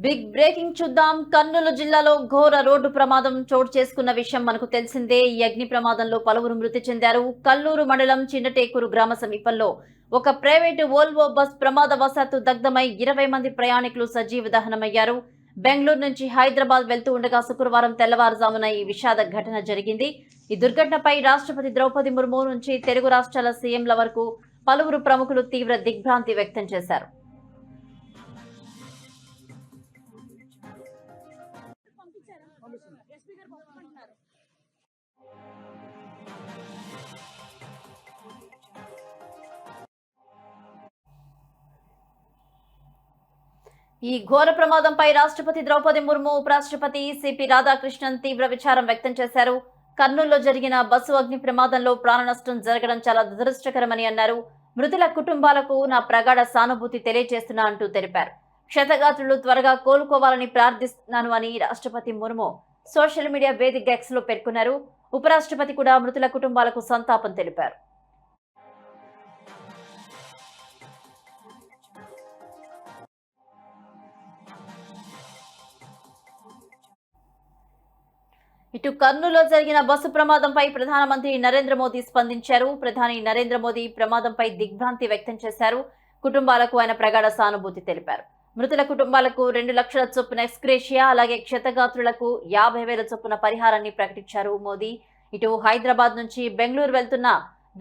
Big breaking చూద్దాం. కర్నూలు జిల్లాలో ఘోర రోడ్డు ప్రమాదం చోటు చేసుకున్న విషయం మనకు తెలిసిందే. ఈ అగ్ని ప్రమాదంలో పలువురు మృతి చెందారు. కల్లూరు మండలం చిన్నటేకూరు గ్రామ సమీపంలో ఒక ప్రైవేటు వోల్వో బస్ ప్రమాదవశాత్తు దగ్ధమై 20 మంది ప్రయాణికులు సజీవ దహనమయ్యారు. బెంగళూరు నుంచి హైదరాబాద్ వెళ్తూ ఉండగా శుక్రవారం తెల్లవారుజామున ఈ విషాద ఘటన జరిగింది. ఈ దుర్ఘటనపై రాష్ట్రపతి ద్రౌపది ముర్ము నుంచి తెలుగు రాష్ట్రాల సీఎంల వరకు పలువురు ప్రముఖులు తీవ్ర దిగ్భ్రాంతి వ్యక్తం చేశారు. ఈ ఘోర ప్రమాదంపై రాష్ట్రపతి ద్రౌపది ముర్ము, ఉపరాష్ట్రపతి సిపి రాధాకృష్ణన్ తీవ్ర విచారం వ్యక్తం చేశారు. కర్నూలులో జరిగిన బస్సు అగ్ని ప్రమాదంలో ప్రాణ నష్టం జరగడం చాలా దురదృష్టకరమని అన్నారు. మృతుల కుటుంబాలకు నా ప్రగాఢ సానుభూతి తెలియజేస్తున్నా అంటూ తెలిపారు. క్షతగాత్రులు త్వరగా కోలుకోవాలని ప్రార్థిస్తున్నాను అని రాష్ట్రపతి ముర్ము సోషల్ మీడియా వేదిక X లో పేర్కొన్నారు. ఉపరాష్ట్రపతి కూడా మృతుల కుటుంబాలకు సంతాపం తెలిపారు. ఇటు కర్నూలులో జరిగిన బస్సు ప్రమాదంపై ప్రధానమంత్రి నరేంద్ర మోదీ స్పందించారు. ప్రధాని నరేంద్ర మోదీ ప్రమాదంపై దిగ్భ్రాంతి వ్యక్తం చేశారు. కుటుంబాలకు ఆయన ప్రగాఢ సానుభూతి తెలిపారు. మృతుల కుటుంబాలకు 2 లక్షల చొప్పున ఎక్స్గ్రేషియా, అలాగే క్షతగాత్రులకు 50,000 చొప్పున పరిహారాన్ని ప్రకటించారు మోదీ. ఇటు హైదరాబాద్ నుంచి బెంగళూరు వెళ్తున్న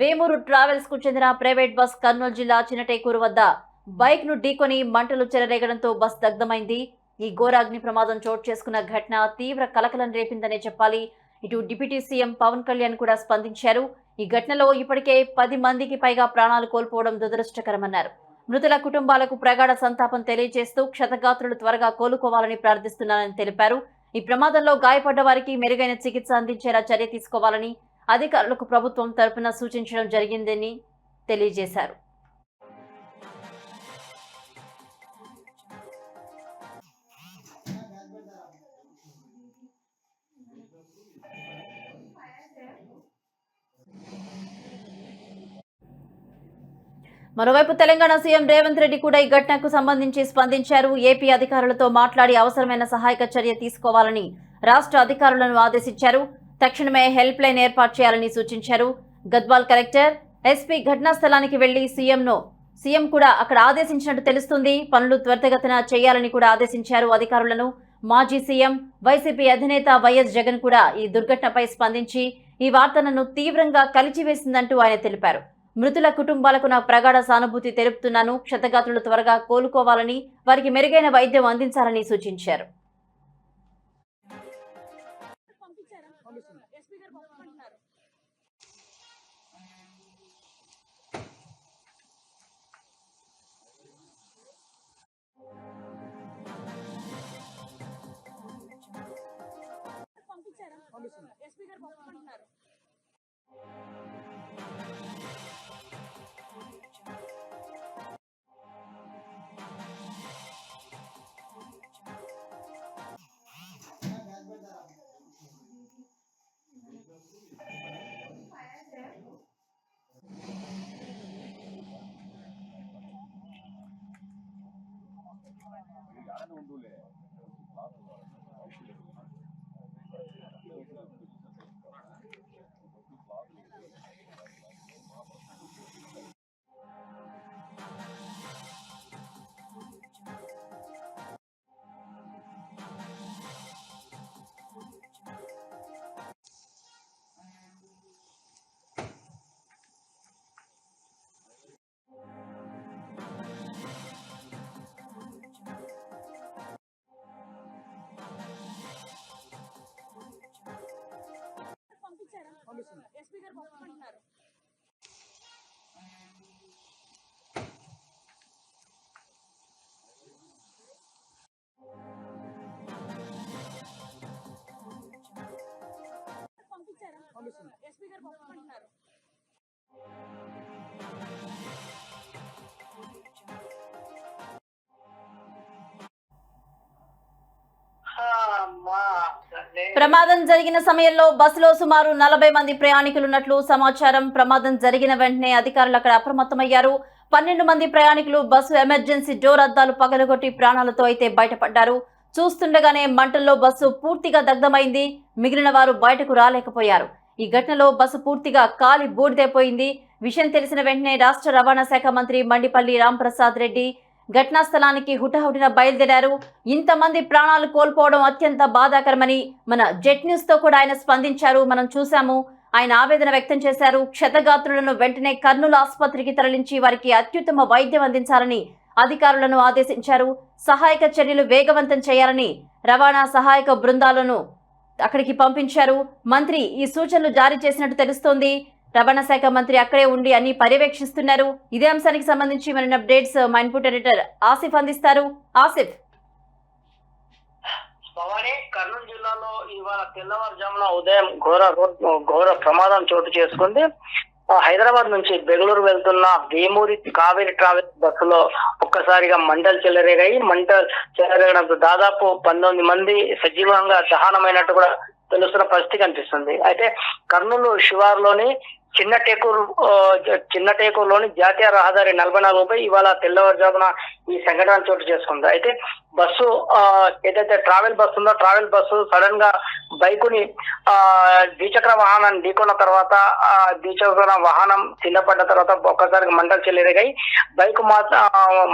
వేమూరు ట్రావెల్స్ కు చెందిన ప్రైవేట్ బస్ కర్నూలు జిల్లా చిన్నటేకూరు వద్ద బైక్ ను ఢీకొని మంటలు చెలరేగడంతో బస్ దగ్ధమైంది. ఈ ఘోర అగ్ని ప్రమాదం చోటు చేసుకున్న ఘటన తీవ్ర కలకలం రేపిందనే చెప్పాలి. ఇటు డిప్యూటీ సీఎం పవన్ కళ్యాణ్ కూడా స్పందించారు. ఈ ఘటనలో ఇప్పటికే 10 మందికి పైగా ప్రాణాలు కోల్పోవడం దురదృష్టకరమన్నారు. మృతుల కుటుంబాలకు ప్రగాఢ సంతాపం తెలియజేస్తూ క్షతగాత్రులు త్వరగా కోలుకోవాలని ప్రార్థిస్తున్నానని తెలిపారు. ఈ ప్రమాదంలో గాయపడ్డ వారికి మెరుగైన చికిత్స అందించేలా చర్య తీసుకోవాలని అధికారులకు ప్రభుత్వం తరపున సూచించడం జరిగిందని తెలియజేశారు. మరోవైపు తెలంగాణ సీఎం రేవంత్ రెడ్డి కూడా ఈ ఘటనకు సంబంధించి స్పందించారు. ఏపీ అధికారులతో మాట్లాడి అవసరమైన సహాయక చర్య తీసుకోవాలని రాష్ట్ర అధికారులను ఆదేశించారు. తక్షణమే హెల్ప్ లైన్ ఏర్పాటు చేయాలని సూచించారు. గద్వాల్ కలెక్టర్, ఎస్పీ ఘటనా స్థలానికి వెళ్లి సీఎం కూడా అక్కడ ఆదేశించినట్టు తెలుస్తుంది. పనులు త్వరితగతిన చేయాలని కూడా ఆదేశించారు అధికారులను. మాజీ సీఎం, వైసీపీ అధినేత వైఎస్ జగన్ కూడా ఈ దుర్ఘటనపై స్పందించి ఈ వార్తలను తీవ్రంగా కలిచివేసిందంటూ ఆయన తెలిపారు. మృతుల కుటుంబాలకు నా ప్రగాఢ సానుభూతి తెలుపుతున్నాను. క్షతగాత్రులు త్వరగా కోలుకోవాలని, వారికి మెరుగైన వైద్యం అందించాలని సూచించారు. ఎస్పీ గారు పంపుకుంటున్నారు. పంపించారా? ఎస్పీ గారు పంపుకుంటున్నారు. ప్రమాదం జరిగిన సమయంలో బస్సులో సుమారు 40 మంది ప్రయాణికులున్నట్లు సమాచారం. ప్రమాదం జరిగిన వెంటనే అధికారులు అక్కడ అప్రమత్తమయ్యారు. 12 మంది ప్రయాణికులు బస్సు ఎమర్జెన్సీ డోర్ అద్దాలు పగలగొట్టి ప్రాణాలతో అయితే బయటపడ్డారు. చూస్తుండగానే మంటల్లో బస్సు పూర్తిగా దగ్ధమైంది. మిగిలిన వారు బయటకు రాలేకపోయారు. ఈ ఘటనలో బస్సు పూర్తిగా కాలి బూడిదైపోయింది. విషయం తెలిసిన వెంటనే రాష్ట్ర రవాణా శాఖ మంత్రి మండిపల్లి రాంప్రసాద్ రెడ్డి ఘటనా స్థలానికి హుటాహుటిన బయలుదేరారు. ఇంతమంది ప్రాణాలు కోల్పోవడం అత్యంత బాధాకరమని మన జెట్ న్యూస్ తో కూడా ఆయన స్పందించారు. మనం చూసాము. ఆయన ఆవేదన వ్యక్తం చేశారు. క్షతగాత్రులను వెంటనే కర్నూలు ఆసుపత్రికి తరలించి వారికి అత్యుత్తమ వైద్యం అందించాలని అధికారులను ఆదేశించారు. సహాయక చర్యలు వేగవంతం చేయాలని రవాణా సహాయక బృందాలను అక్కడికి పంపించారు. మంత్రి ఈ సూచనలు జారీ చేసినట్టు తెలుస్తోంది. రవాణా శాఖ మంత్రి అక్కడే ఉండి అన్ని పర్యవేక్షిస్తున్నారు. ఇదే అంశానికి సంబంధించి మరిన్ని అప్డేట్స్ మా ఇన్పుట్ ఎడిటర్ ఆసిఫ్ అందిస్తారు. ఆసిఫ్. భవానీ, కర్నూలు జిల్లాలో ఇవాళ తెల్లవారుజామున ఉదయం ఘోర ప్రమాదం చోటు చేసుకుంది. హైదరాబాద్ నుంచి బెంగళూరు వెళ్తున్న వేమూరి కావేరి ట్రావెల్స్ బస్సులో ఒక్కసారిగా మంటలు చెలరేగడంతో దాదాపు 19 మంది సజీవంగా దహనమైనట్టు కూడా తెలుస్తున్న పరిస్థితి కనిపిస్తుంది. అయితే కర్నూలు శివారులోని చిన్నటేకూరులోని జాతీయ రహదారి 44పై ఇవాళ తెల్లవారుజామున ఈ సంఘటన చోటు చేసుకుంది. అయితే బస్సు ఏదైతే ట్రావెల్ బస్సు ఉందో ట్రావెల్ బస్సు సడన్ గా బైకుని ద్విచక్ర వాహనాన్ని ఢీకొన్న తర్వాత ద్విచక్ర వాహనం కింద పడ్డ తర్వాత ఒక్కసారిగా మంటలు చెలరేగాయి. బైక్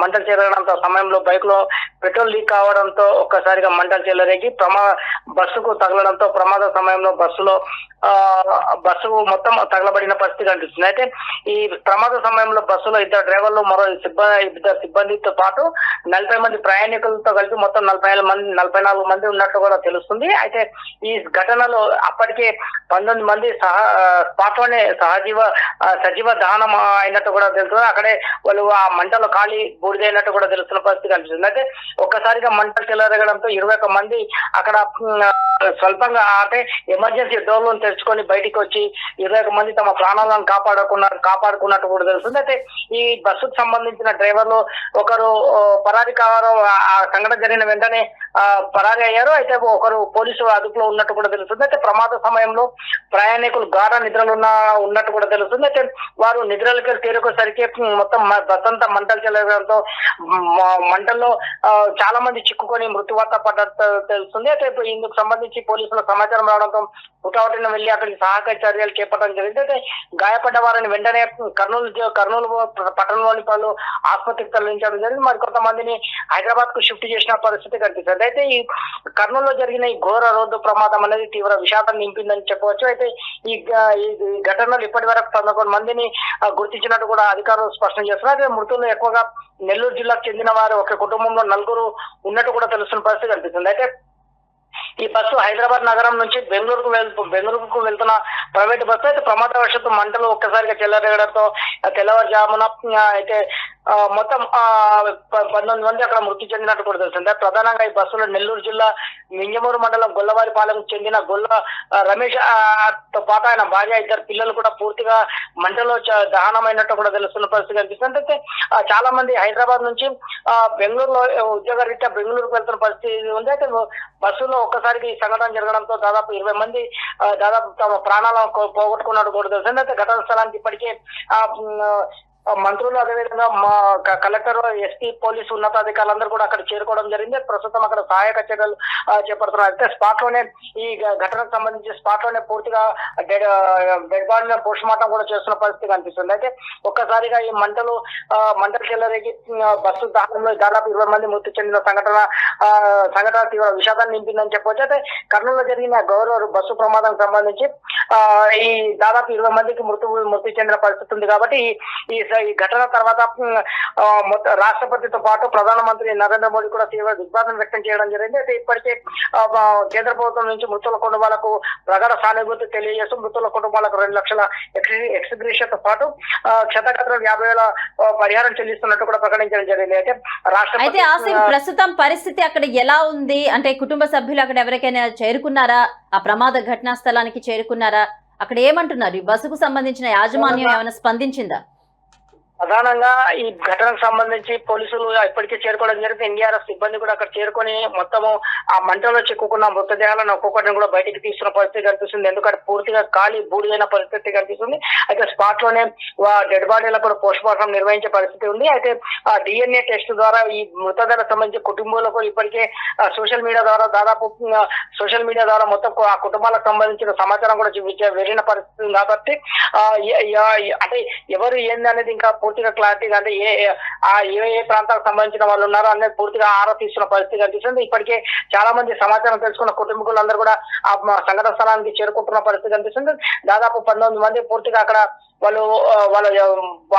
మంటలు చెలరగడంతో సమయంలో బైక్ లో పెట్రోల్ లీక్ కావడంతో ఒక్కసారిగా మంటలు చెలరేగి బస్సుకు తగలడంతో ప్రమాద సమయంలో బస్సు మొత్తం తగలబడిన పరిస్థితి కనిపిస్తుంది. అయితే ఈ ప్రమాద సమయంలో బస్సులో 2 డ్రైవర్లు మరో 2 సిబ్బందితో పాటు 40 మంది ప్రయాణికులతో కలిపి మొత్తం 44 మంది ఉన్నట్టు కూడా తెలుస్తుంది. అయితే ఈ ఘటనలో అప్పటికే 19 మంది స్పాట్లోనే సజీవ దహనం అయినట్టు కూడా తెలుస్తుంది. అక్కడే వాళ్ళు ఆ మంటలు కాలి బూడిదైనట్టు కూడా తెలుస్తున్న పరిస్థితి కనిపిస్తుంది. అయితే ఒక్కసారిగా మంటలు చెలరగడంతో 21 మంది అక్కడ స్వల్పంగా అంటే ఎమర్జెన్సీ డోర్లను తెరుచుకొని బయటికి వచ్చి 21 మంది తమ ప్రాణాలను కాపాడుకున్నట్టు కూడా తెలుస్తుంది. అయితే ఈ బస్సుకు సంబంధించిన డ్రైవర్లు ఒకరు పరారీ కావడం, ఆ సంఘటన జరిగిన వెంటనే పరారీ అయ్యారు. అయితే ఒకరు పోలీసు అదుపులో ఉన్నట్టు కూడా తెలుస్తుంది. అయితే ప్రమాద సమయంలో ప్రయాణికులు గాఢ నిద్రలు ఉన్నట్టు కూడా తెలుస్తుంది. అయితే వారు నిద్రలకి తీరుకోసరికి మొత్తం బస్ అంతా మంటలు చెలగడంతో మంటల్లో చాలా మంది చిక్కుకొని మృత్యువార్త పడ్డట్టు తెలుస్తుంది. అయితే ఇందుకు సంబంధించి పోలీసుల సమాచారం రావడంతో హుటాహుటిన వెళ్లి అక్కడికి సహాయక చర్యలు చేపట్టడం జరిగింది. అయితే గాయపడ్డ వారిని వెంటనే కర్నూలు పట్టణంలోని పలు ఆసుపత్రికి తరలించడం జరిగింది. మరి కొంతమందిని హైదరాబాద్ కు షిఫ్ట్ చేసిన పరిస్థితి కనిపిస్తుంది. అయితే ఈ కర్నూలులో జరిగిన ఈ ఘోర రోడ్డు ప్రమాదం అనేది తీవ్ర విషాదం నింపిందని చెప్పవచ్చు. అయితే ఈ ఘటనలో ఇప్పటి వరకు 11 మందిని గుర్తించినట్టు కూడా అధికారులు స్పష్టం చేస్తున్నారు. అయితే మృతులు ఎక్కువగా నెల్లూరు జిల్లాకు చెందిన వారు ఒక కుటుంబంలో 4 ఉన్నట్టు కూడా తెలుస్తున్న పరిస్థితి కనిపిస్తుంది. అయితే ఈ బస్సు హైదరాబాద్ నగరం నుంచి బెంగళూరుకు వెళ్తున్న ప్రైవేట్ బస్సు అయితే ప్రమాదవశాత్తు మంటలు ఒక్కసారిగా చెలరేగడంతో తెల్లవారుజామున అయితే మొత్తం 19 మంది అక్కడ మృతి చెందినట్టు కూడా తెలుస్తుంది. ప్రధానంగా ఈ బస్సులో నెల్లూరు జిల్లా మింజమూరు మండలం గొల్లవారిపాలెం చెందిన గొల్ల రమేష్ తో పాటు ఆయన భార్య 2 పిల్లలు కూడా పూర్తిగా మంటలో దహనమైనట్టు కూడా తెలుస్తున్న పరిస్థితి కనిపిస్తుంది. అయితే చాలా మంది హైదరాబాద్ నుంచి బెంగళూరులో ఉద్యోగ రీత్యా బెంగళూరుకు వెళ్తున్న పరిస్థితి ఉంది. అయితే బస్సులో ఒక్కసారికి ఈ సంఘటన జరగడంతో దాదాపు 20 మంది తమ ప్రాణాలను పోగొట్టుకున్నట్టు కూడా తెలుస్తుంది. అయితే ఘటన స్థలానికి ఇప్పటికే మంత్రులు అదేవిధంగా మా కలెక్టర్, ఎస్పీ, పోలీసు ఉన్నతాధికారులందరూ కూడా అక్కడ చేరుకోవడం జరిగింది. ప్రస్తుతం అక్కడ సహాయక చర్యలు చేపడుతున్నారు. అయితే స్పాట్ లోనే ఈ ఘటనకు సంబంధించి స్పాట్ లోనే పూర్తిగా డెడ్ బాడీని పోస్ట్ మార్టం కూడా చేస్తున్న పరిస్థితి కనిపిస్తుంది. అయితే ఒక్కసారిగా ఈ మంటలు చెలరేగి బస్సు దహనంలో దాదాపు 20 మంది మృతి చెందిన సంఘటన తీవ్ర విషాదాన్ని నింపిందని చెప్పవచ్చు. అయితే కర్నూలులో జరిగిన బస్సు ప్రమాదానికి సంబంధించి ఈ దాదాపు 20 మందికి మృతి చెందిన పరిస్థితి ఉంది. కాబట్టి ఈ ఘటన తర్వాత రాష్ట్రపతితో పాటు ప్రధానమంత్రి నరేంద్ర మోడీ కూడా తీవ్ర దిగ్భ్రాంతిని వ్యక్తం చేయడం జరిగింది. అయితే ఇప్పటికే కేంద్ర ప్రభుత్వం నుంచి మృతుల కుటుంబాలకు ప్రగాఢ సానుభూతి తెలియజేస్తూ మృతుల కుటుంబాలకు 2 లక్షల ఎక్స్గ్రేషన్తో పాటు క్షతగాత్రులకు 50,000 పరిహారం చెల్లిస్తున్నట్టు కూడా ప్రకటించడం జరిగింది. అయితే రాష్ట్రపతి ప్రస్తుతం పరిస్థితి అక్కడ ఎలా ఉంది? అంటే కుటుంబ సభ్యులు అక్కడ ఎవరికైనా చేరుకున్నారా? ఆ ప్రమాద ఘటనా స్థలానికి చేరుకున్నారా? అక్కడ ఏమంటున్నారు? ఈ బస్సుకు సంబంధించిన యాజమాన్యం ఏమైనా స్పందించిందా? ప్రధానంగా ఈ ఘటనకు సంబంధించి పోలీసులు ఇప్పటికే చేరుకోవడం జరిగింది. ఎన్డీఆర్ఎఫ్ సిబ్బంది కూడా అక్కడ చేరుకొని మొత్తము ఆ మంటలో చిక్కుకున్న మృతదేహాలను ఒక్కొక్కటిని కూడా బయటికి తీస్తున్న పరిస్థితి కనిపిస్తుంది. ఎందుకంటే పూర్తిగా ఖాళీ బూడిదైన పరిస్థితి కనిపిస్తుంది. అయితే స్పాట్ లోనే డెడ్ బాడీలకు కూడా పోస్ట్ మార్టం నిర్వహించే పరిస్థితి ఉంది. అయితే ఆ డిఎన్ఏ టెస్ట్ ద్వారా ఈ మృతదేహాలకు సంబంధించి కుటుంబాలకు ఇప్పటికే సోషల్ మీడియా ద్వారా మొత్తం ఆ కుటుంబాలకు సంబంధించిన సమాచారం కూడా వెళ్ళిన పరిస్థితి ఉంది. కాబట్టి అంటే ఎవరు ఏంది అనేది ఇంకా పూర్తిగా క్లారిటీగా అంటే ఏ ప్రాంతాలకు సంబంధించిన వాళ్ళు ఉన్నారో అనేది పూర్తిగా ఆరా తీస్తున్న పరిస్థితి కనిపిస్తుంది. ఇప్పటికే చాలా మంది సమాచారం తెలుసుకున్న కుటుంబీకులందరూ కూడా ఆ సంఘటన స్థలానికి చేరుకుంటున్న పరిస్థితి కనిపిస్తుంది. దాదాపు 19 మంది పూర్తిగా అక్కడ వాళ్ళ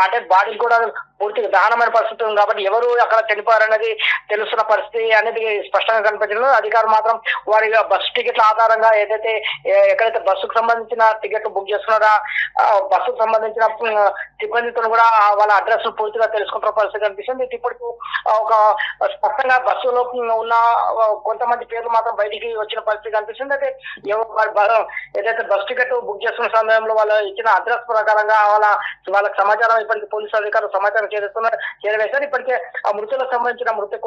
అంటే బాడీ కూడా పూర్తిగా దహనమైన పరిస్థితి ఉంది. కాబట్టి ఎవరు అక్కడ చనిపోయారనేది తెలుస్తున్న పరిస్థితి అనేది స్పష్టంగా కనిపించడం. అధికారులు మాత్రం వారి బస్సు టికెట్ల ఆధారంగా ఎక్కడైతే బస్సుకు సంబంధించిన టికెట్లు బుక్ చేస్తున్నారో బస్సుకు సంబంధించిన సిబ్బందితో కూడా వాళ్ళ అడ్రస్ పూర్తిగా తెలుసుకుంటున్న పరిస్థితి కనిపిస్తుంది. ఇప్పటికి ఒక స్పష్టంగా బస్సులో ఉన్న కొంతమంది పేర్లు మాత్రం బయటికి వచ్చిన పరిస్థితి కనిపిస్తుంది. అయితే ఏదైతే బస్ టికెట్ బుక్ చేస్తున్న సమయంలో వాళ్ళు ఇచ్చిన అడ్రస్ ప్రకారంగా వాళ్ళకి సమాచారం ఇప్పటికీ పోలీసు అధికారులు సమాచారం చేరవేశారు. ఇప్పటికే ఆ మృతులకు సంబంధించిన మృతుల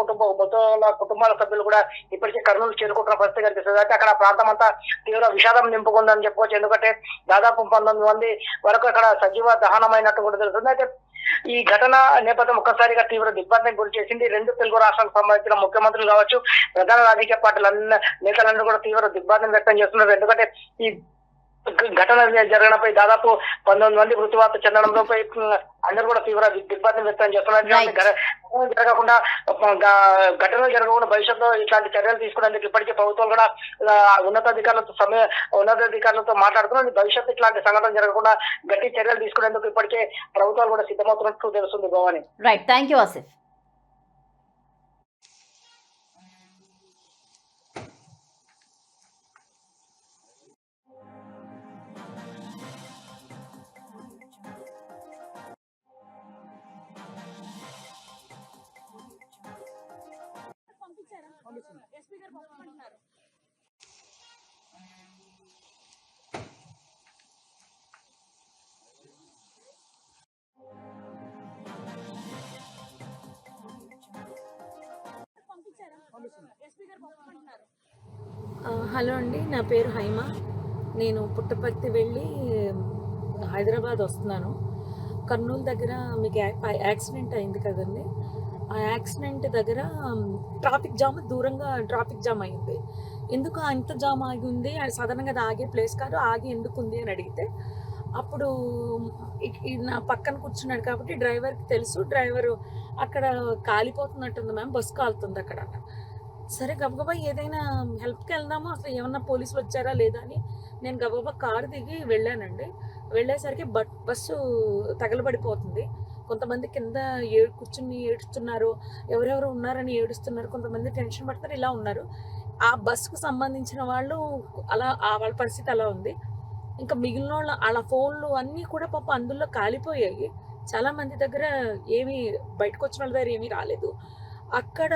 కుటుంబాల సభ్యులు కూడా ఇప్పటికే కర్నూలు చేరుకుంటున్న పరిస్థితి కనిపిస్తుంది. అయితే అక్కడ ప్రాంతం అంతా తీవ్ర విషాదం నింపుకుందని చెప్పుకోవచ్చు. ఎందుకంటే దాదాపు 19 మంది వరకు అక్కడ సజీవ దహనమైనట్టు కూడా తెలుస్తుంది. అయితే ఈ ఘటన నేపథ్యం ఒక్కసారిగా తీవ్ర దిగ్బంధం గురి చేసింది. 2 తెలుగు రాష్ట్రాలకు సంబంధించిన ముఖ్యమంత్రులు కావచ్చు, ప్రధాన రాజకీయ పార్టీల నేతలందరూ కూడా తీవ్ర దిగ్బంధం వ్యక్తం చేస్తున్నారు. ఎందుకంటే ఈ ఘటన జరగడంపై దాదాపు 19 మంది మృత్యువార్త చెందడంలో అందరూ కూడా తీవ్ర దిగ్బంధం వ్యక్తం చేస్తున్నారు. జరగకుండా ఘటనలు జరగకుండా భవిష్యత్తులో ఇట్లాంటి చర్యలు తీసుకునేందుకు ఇప్పటికే ప్రభుత్వం కూడా ఉన్నతాధికారులతో మాట్లాడుతున్నారు. భవిష్యత్తు ఇట్లాంటి సంఘటన జరగకుండా గట్టి చర్యలు తీసుకునేందుకు ఇప్పటికే ప్రభుత్వాలు కూడా సిద్ధమవుతున్నట్టు తెలుస్తుంది. Bhavani. Right, thank you Asif. Hello అండి, నా పేరు హైమ. నేను పుట్టపర్తి వెళ్ళి హైదరాబాద్ వస్తున్నాను. కర్నూలు దగ్గర మీకు యాక్సిడెంట్ అయింది కదండి. ఆ యాక్సిడెంట్ దగ్గర ట్రాఫిక్ జామ్ అయింది. ఎందుకు అంత జామ్ ఆగి ఉంది? సాధారణంగా అది ఆగే ప్లేస్ కాదు, ఆగి ఎందుకు ఉంది అని అడిగితే అప్పుడు నా పక్కన కూర్చున్నాడు కాబట్టి డ్రైవర్కి తెలుసు. డ్రైవరు అక్కడ కాలిపోతున్నట్టుంది మ్యామ్, బస్సు కాలుతుంది అక్కడ. సరే గబగబా ఏదైనా హెల్ప్కి వెళ్దామా, అసలు ఏమన్నా పోలీసులు వచ్చారా లేదా అని నేను గబగబా కారు దిగి వెళ్ళానండి. వెళ్ళేసరికి బస్సు తగలబడిపోతుంది. కొంతమంది కింద కూర్చుని ఏడుస్తున్నారు, ఎవరెవరు ఉన్నారని ఏడుస్తున్నారు, కొంతమంది టెన్షన్ పడుతున్నారు, ఇలా ఉన్నారు. ఆ బస్సుకు సంబంధించిన వాళ్ళు అలా వాళ్ళ పరిస్థితి అలా ఉంది. ఇంకా మిగిలిన వాళ్ళ ఫోన్లు అన్నీ కూడా పాప అందులో కాలిపోయాయి. చాలామంది దగ్గర ఏమీ బయటకు వచ్చిన వాళ్ళ దగ్గర ఏమీ రాలేదు. అక్కడ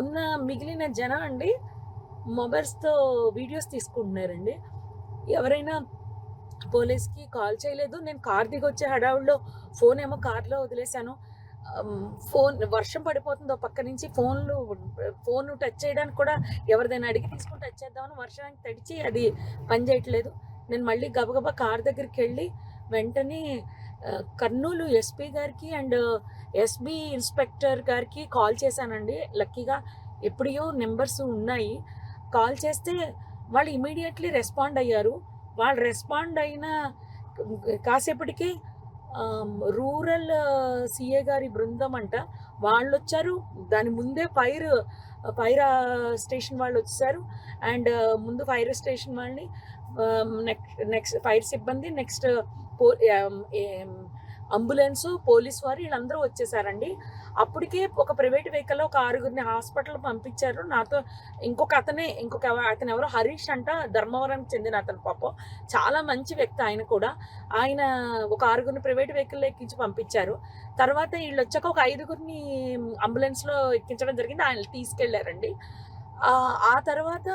ఉన్న మిగిలిన జనం అండి మొబైల్స్తో వీడియోస్ తీసుకుంటున్నారండి. ఎవరైనా పోలీస్కి కాల్ చేయలేదు. నేను కార్ దిగి వచ్చే హడావుల్లో ఫోన్ ఏమో కార్లో వదిలేశాను. వర్షం పడిపోతుంది పక్క నుంచి, ఫోన్ టచ్ చేయడానికి కూడా ఎవరిదైనా అడిగి తీసుకుని టచ్ చేద్దామని వర్షానికి తడిచి అది పని చేయట్లేదు. నేను మళ్ళీ గబగబా కార్ దగ్గరికి వెళ్ళి వెంటనే కర్నూలు ఎస్పీ గారికి అండ్ ఎస్బీ ఇన్స్పెక్టర్ గారికి కాల్ చేశానండి. లక్కీగా ఎప్పుడో నెంబర్స్ ఉన్నాయి. కాల్ చేస్తే వాళ్ళు ఇమీడియట్లీ రెస్పాండ్ అయ్యారు. వాళ్ళు రెస్పాండ్ అయిన కాసేపటికి రూరల్ సిఏ గారి బృందం అంట వాళ్ళు వచ్చారు. దాని ముందే ఫైర్ స్టేషన్ వాళ్ళు వచ్చారు. అండ్ ముందు ఫైర్ స్టేషన్ వాళ్ళని నెక్స్ట్ ఫైర్ సిబ్బంది, నెక్స్ట్ అంబులెన్స్, పోలీస్ వారు వీళ్ళందరూ వచ్చేసారండి. అప్పటికే ఒక ప్రైవేట్ వెహికల్లో ఒక 6గురిని హాస్పిటల్ పంపించారు. నాతో అతను ఎవరో హరీష్ అంట, ధర్మవరానికి చెందిన అతను. పాపం చాలా మంచి వ్యక్తి ఆయన కూడా. ఆయన ఒక 6గురిని ప్రైవేట్ వెహికల్లో ఎక్కించి పంపించారు. తర్వాత వీళ్ళు వచ్చాక ఒక 5గురిని అంబులెన్స్లో ఎక్కించడం జరిగింది. ఆయన తీసుకెళ్లారండి. ఆ తర్వాత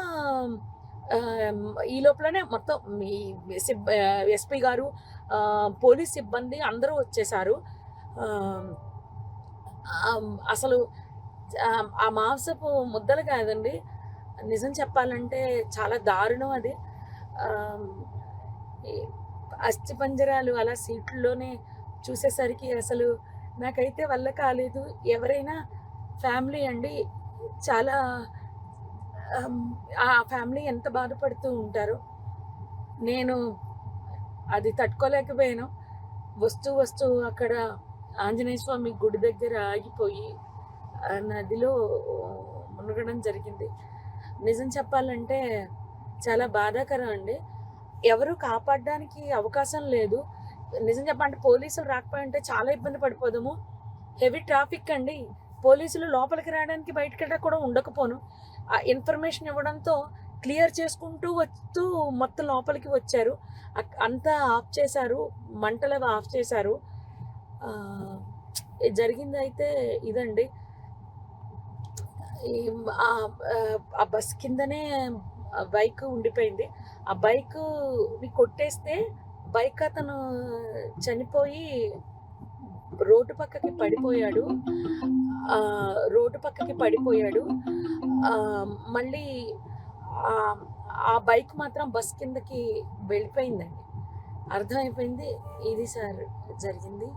ఈ లోపలనే మొత్తం ఎస్పీ గారు పోలీస్ సిబ్బంది అందరూ వచ్చేసారు. ఆ, అసలు ఆ మాంసపు ముద్దలు కాదండి, నిజం చెప్పాలంటే చాలా దారుణం అది. ఈ అస్థిపంజరాలు అలా సీట్లలోనే చూసేసరికి అసలు నాకైతే వల్ల కాలేదు. ఎవరైనా ఫ్యామిలీ అండి, చాలా ఆ ఫ్యామిలీ ఎంత బాధపడుతూ ఉంటారో. నేను అది తట్టుకోలేకపోయాను. వస్తూ అక్కడ ఆంజనేయ స్వామి గుడి దగ్గర ఆగిపోయి నదిలో మునగడం జరిగింది. నిజం చెప్పాలంటే చాలా బాధాకరం అండి. ఎవరు కాపాడడానికి అవకాశం లేదు. నిజం చెప్పాలంటే పోలీసులు రాకపోయింటే చాలా ఇబ్బంది పడిపోదాము. హెవీ ట్రాఫిక్ అండి. పోలీసులు లోపలికి రావడానికి బయటకి కూడా ఉండకపోను. ఆ ఇన్ఫర్మేషన్ ఇవ్వడంతో క్లియర్ చేసుకుంటూ వస్తూ మొత్తం లోపలికి వచ్చారు. అంతా ఆఫ్ చేశారు, మంటలు అవి ఆఫ్ చేశారు. జరిగింది అయితే ఇదండి. ఆ బస్ కిందనే బైక్ ఉండిపోయింది. ఆ బైక్ని కొట్టేస్తే బైక్ అతను చనిపోయి రోడ్డు పక్కకి పడిపోయాడు. మళ్ళీ ఆ బైక్ మాత్రం బస్ కిందకి వెళ్ళిపోయిందండి. అర్థమైపోయింది ఇది సార్ జరిగింది.